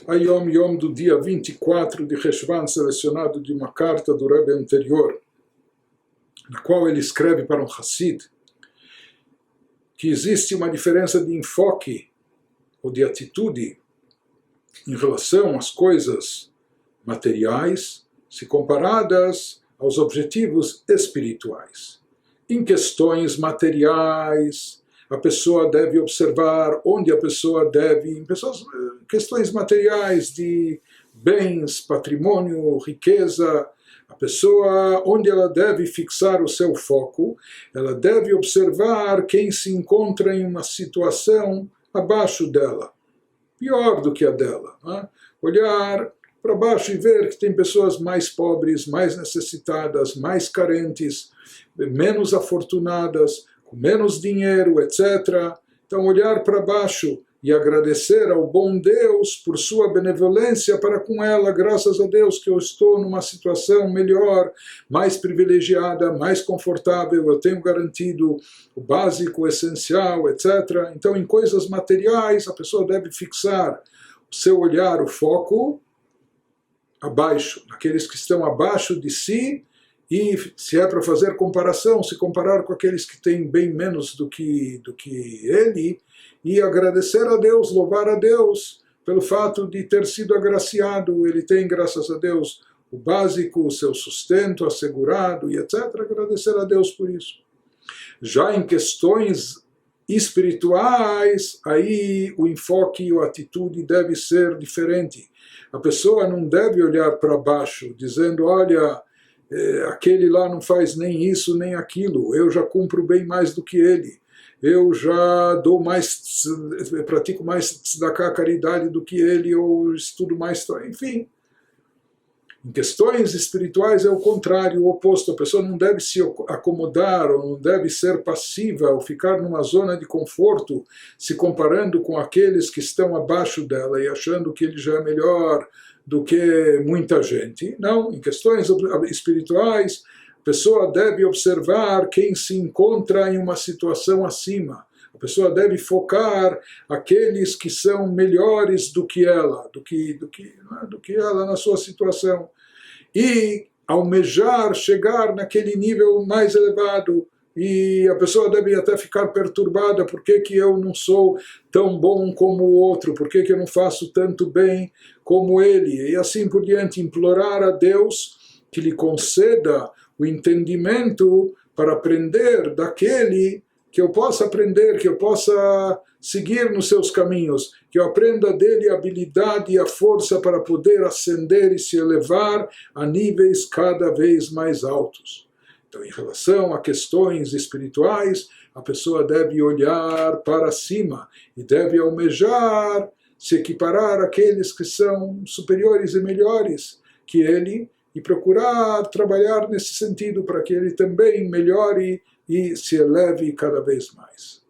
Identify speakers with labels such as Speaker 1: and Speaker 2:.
Speaker 1: a Yom Yom do dia 24 de Reshvan, selecionado de uma carta do Rebbe anterior, na qual ele escreve para um Hassid que existe uma diferença de enfoque ou de atitude em relação às coisas materiais, se comparadas aos objetivos espirituais. Em questões materiais, a pessoa deve observar onde a pessoa deve, em questões materiais de bens, patrimônio, riqueza, a pessoa, onde ela deve fixar o seu foco, ela deve observar quem se encontra em uma situação abaixo dela, pior do que a dela. Né? Olhar para baixo e ver que tem pessoas mais pobres, mais necessitadas, mais carentes, menos afortunadas, com menos dinheiro, etc. Então, olhar para baixo e agradecer ao bom Deus por sua benevolência para com ela, graças a Deus que eu estou numa situação melhor, mais privilegiada, mais confortável, eu tenho garantido o básico, o essencial, etc. Então, em coisas materiais, a pessoa deve fixar o seu olhar, o foco, abaixo, naqueles que estão abaixo de si, e se é para fazer comparação, se comparar com aqueles que têm bem menos do que ele, e agradecer a Deus, louvar a Deus pelo fato de ter sido agraciado. Ele tem, graças a Deus, o básico, o seu sustento assegurado e etc. Agradecer a Deus por isso. Já em questões espirituais, aí o enfoque e a atitude deve ser diferente. A pessoa não deve olhar para baixo, dizendo, olha, aquele lá não faz nem isso nem aquilo, eu já cumpro bem mais do que ele, eu já dou mais, pratico mais tzedakah, caridade do que ele, ou estudo mais, enfim. Em questões espirituais é o contrário, o oposto. A pessoa não deve se acomodar, ou não deve ser passiva, ou ficar numa zona de conforto, se comparando com aqueles que estão abaixo dela e achando que ele já é melhor do que muita gente. Não, em questões espirituais, a pessoa deve observar quem se encontra em uma situação acima. A pessoa deve focar aqueles que são melhores do que ela, do que ela na sua situação. E almejar chegar naquele nível mais elevado. E a pessoa deve até ficar perturbada, por que eu não sou tão bom como o outro, por que eu não faço tanto bem como ele, e assim por diante, implorar a Deus que lhe conceda o entendimento para aprender daquele que eu possa aprender, que eu possa seguir nos seus caminhos, que eu aprenda dele a habilidade e a força para poder ascender e se elevar a níveis cada vez mais altos. Então, em relação a questões espirituais, a pessoa deve olhar para cima e deve almejar se equiparar àqueles que são superiores e melhores que ele e procurar trabalhar nesse sentido para que ele também melhore e se eleve cada vez mais.